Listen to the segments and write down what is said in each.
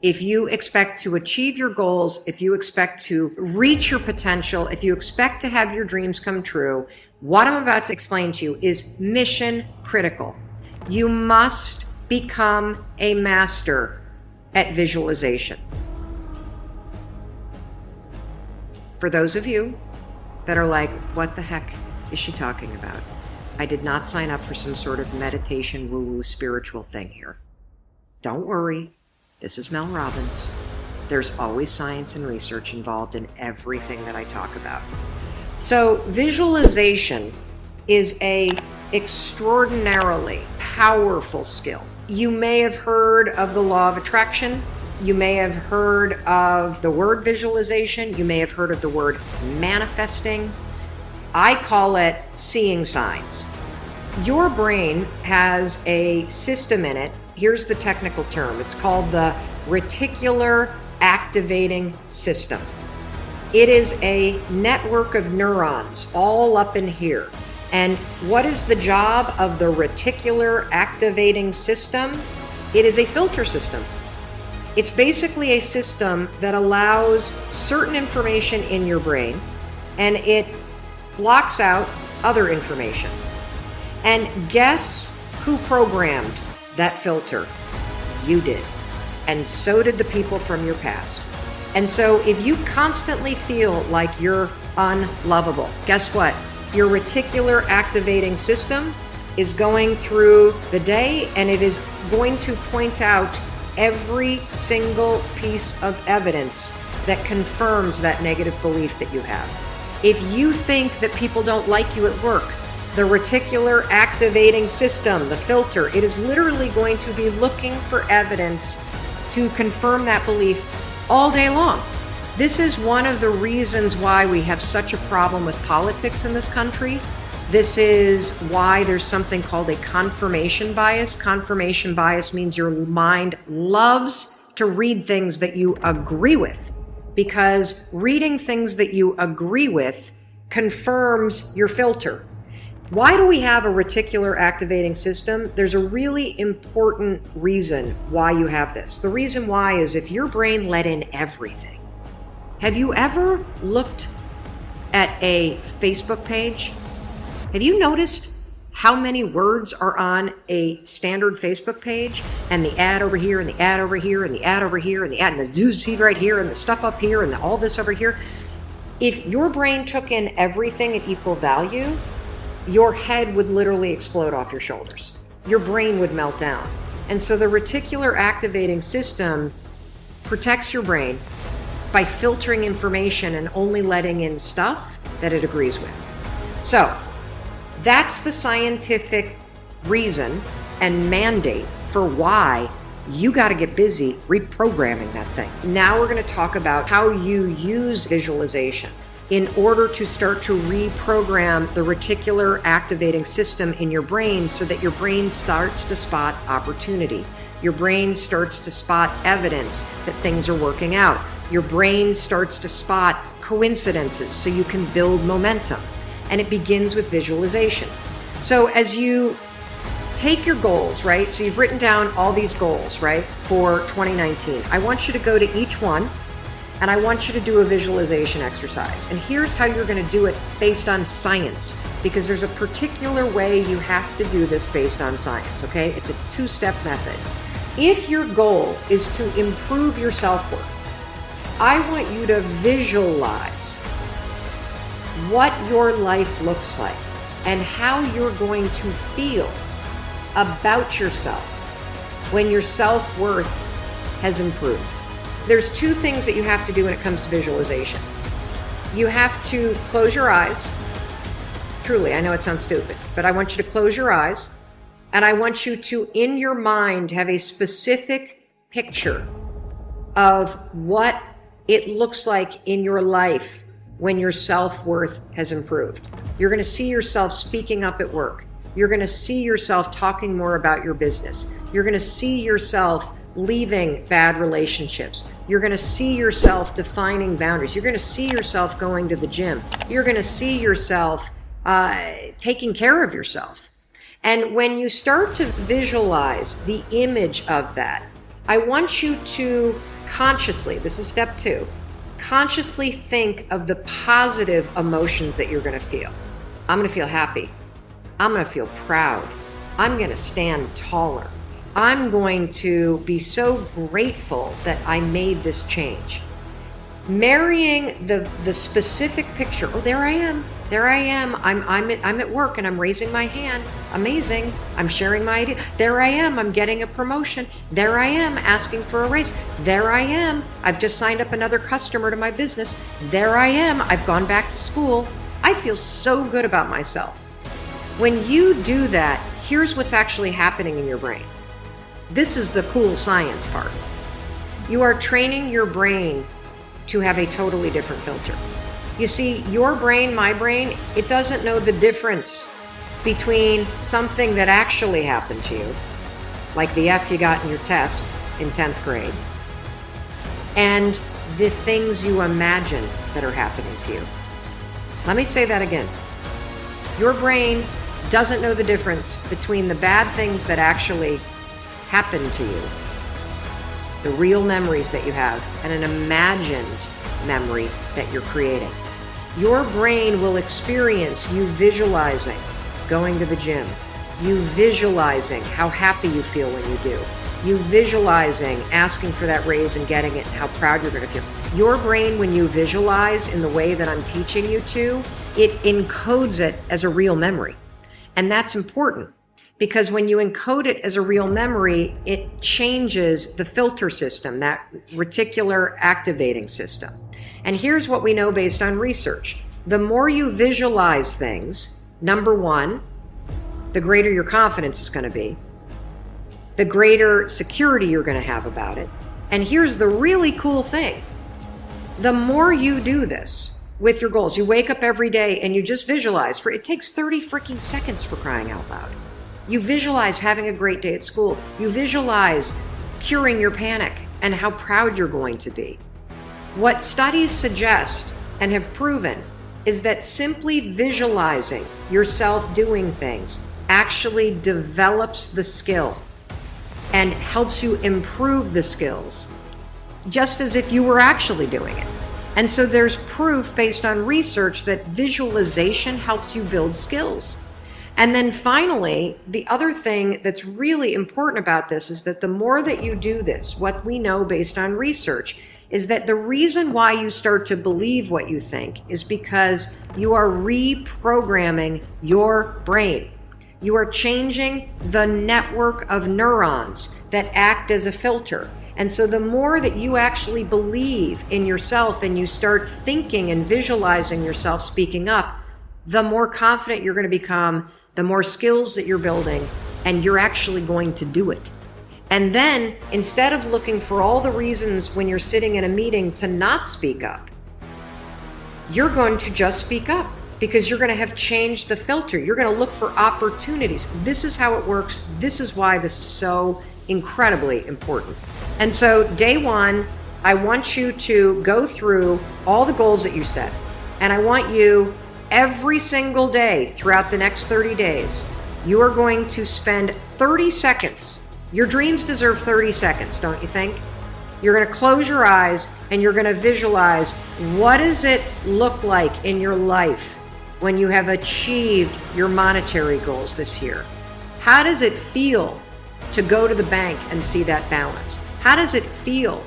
if you expect to achieve your goals, if you expect to reach your potential, if you expect to have your dreams come true, what I'm about to explain to you is mission critical. You must become a master at visualization. For those of you that are like, what the heck is she talking about? I did not sign up for some sort of meditation woo-woo spiritual thing here. Don't worry. This is Mel Robbins. There's always science and research involved in everything that I talk about. So visualization is a extraordinarily powerful skill. You may have heard of the law of attraction. You may have heard of the word visualization. You may have heard of the word manifesting. I call it seeing signs. Your brain has a system in it. Here's the technical term. It's called the reticular activating system. It is a network of neurons all up in here. And what is the job of the reticular activating system? It is a filter system. It's basically a system that allows certain information in your brain and it blocks out other information. And guess who programmed that filter? You did. And so did the people from your past. And so if you constantly feel like you're unlovable, guess what? Your reticular activating system is going through the day and it is going to point out every single piece of evidence that confirms that negative belief that you have. If you think that people don't like you at work, the reticular activating system, the filter, it is literally going to be looking for evidence to confirm that belief all day long. This is one of the reasons why we have such a problem with politics in this country. This is why there's something called a confirmation bias. Confirmation bias means your mind loves to read things that you agree with, because reading things that you agree with confirms your filter. Why do we have a reticular activating system? There's a really important reason why you have this. The reason why is if your brain let in everything. Have you ever looked at a Facebook page? Have you noticed how many words are on a standard Facebook page? And the ad over here, and the ad over here, and the ad over here, and the ad, and the news feed right here, and the stuff up here, and all this over here. If your brain took in everything at equal value, your head would literally explode off your shoulders. Your brain would melt down. And so the reticular activating system protects your brain by filtering information and only letting in stuff that it agrees with. So that's the scientific reason and mandate for why you got to get busy reprogramming that thing. Now we're going to talk about how you use visualization in order to start to reprogram the reticular activating system in your brain so that your brain starts to spot opportunity. Your brain starts to spot evidence that things are working out. Your brain starts to spot coincidences so you can build momentum. And it begins with visualization. So as you take your goals, right? So you've written down all these goals, right, for 2019. I want you to go to each one and I want you to do a visualization exercise. And here's how you're going to do it based on science, because there's a particular way you have to do this based on science, okay? It's a two-step method. If your goal is to improve your self-worth, I want you to visualize what your life looks like and how you're going to feel about yourself when your self-worth has improved. There's two things that you have to do when it comes to visualization. You have to close your eyes. Truly, I know it sounds stupid, but I want you to close your eyes and I want you to, in your mind, have a specific picture of what it looks like in your life when your self-worth has improved. You're going to see yourself speaking up at work. You're going to see yourself talking more about your business. You're going to see yourself leaving bad relationships. You're going to see yourself defining boundaries. You're going to see yourself going to the gym. You're going to see yourself taking care of yourself. And when you start to visualize the image of that, I want you to consciously, this is step 2, consciously think of the positive emotions that you're going to feel. I'm going to feel happy. I'm going to feel proud. I'm going to stand taller. I'm going to be so grateful that I made this change. Marrying the specific picture. Oh, there I am. There I am. I'm at work and I'm raising my hand. Amazing. I'm sharing my idea. There I am. I'm getting a promotion. There I am asking for a raise. There I am. I've just signed up another customer to my business. There I am. I've gone back to school. I feel so good about myself. When you do that, here's what's actually happening in your brain. This is the cool science part. You are training your brain to have a totally different filter. You see, your brain, my brain, it doesn't know the difference between something that actually happened to you, like the F you got in your test in 10th grade, and the things you imagine that are happening to you. Let me say that again. Your brain doesn't know the difference between the bad things that actually happen to you, the real memories that you have, and an imagined memory that you're creating. Your brain will experience you visualizing going to the gym, you visualizing how happy you feel when you do, you visualizing asking for that raise and getting it, and how proud you're going to feel. Your brain, when you visualize in the way that I'm teaching you to, it encodes it as a real memory. And that's important, because when you encode it as a real memory, it changes the filter system, that reticular activating system. And here's what we know based on research. The more you visualize things, number one, the greater your confidence is going to be, the greater security you're going to have about it. And here's the really cool thing. The more you do this with your goals, you wake up every day and you just visualize, it takes 30 freaking seconds, for crying out loud. You visualize having a great day at school. You visualize curing your panic and how proud you're going to be. What studies suggest and have proven is that simply visualizing yourself doing things actually develops the skill and helps you improve the skills, just as if you were actually doing it. And so there's proof based on research that visualization helps you build skills. And then finally, the other thing that's really important about this is that the more that you do this, what we know based on research is that the reason why you start to believe what you think is because you are reprogramming your brain. You are changing the network of neurons that act as a filter. And so the more that you actually believe in yourself and you start thinking and visualizing yourself speaking up, the more confident you're going to become, the more skills that you're building, and you're actually going to do it. And then instead of looking for all the reasons when you're sitting in a meeting to not speak up, you're going to just speak up, because you're going to have changed the filter. You're going to look for opportunities. This is how it works. This is why this is so incredibly important. And so day one, I want you to go through all the goals that you set. And I want you every single day throughout the next 30 days, you are going to spend 30 seconds. Your dreams deserve 30 seconds, don't you think? You're going to close your eyes and you're going to visualize, what does it look like in your life when you have achieved your monetary goals this year? How does it feel to go to the bank and see that balance? How does it feel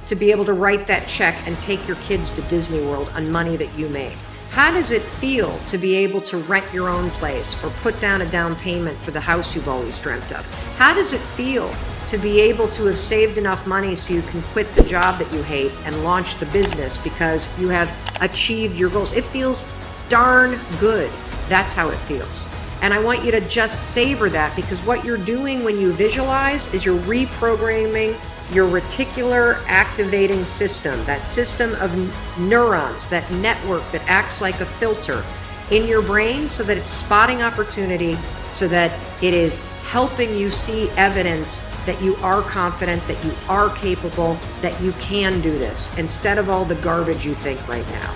to be able to write that check and take your kids to Disney World on money that you made? How does it feel to be able to rent your own place or put down a down payment for the house you've always dreamt of? How does it feel to be able to have saved enough money so you can quit the job that you hate and launch the business because you have achieved your goals? It feels darn good. That's how it feels. And I want you to just savor that, because what you're doing when you visualize is you're reprogramming your reticular activating system, that system of neurons, that network that acts like a filter in your brain, so that it's spotting opportunity, so that it is helping you see evidence that you are confident, that you are capable, that you can do this, instead of all the garbage you think right now.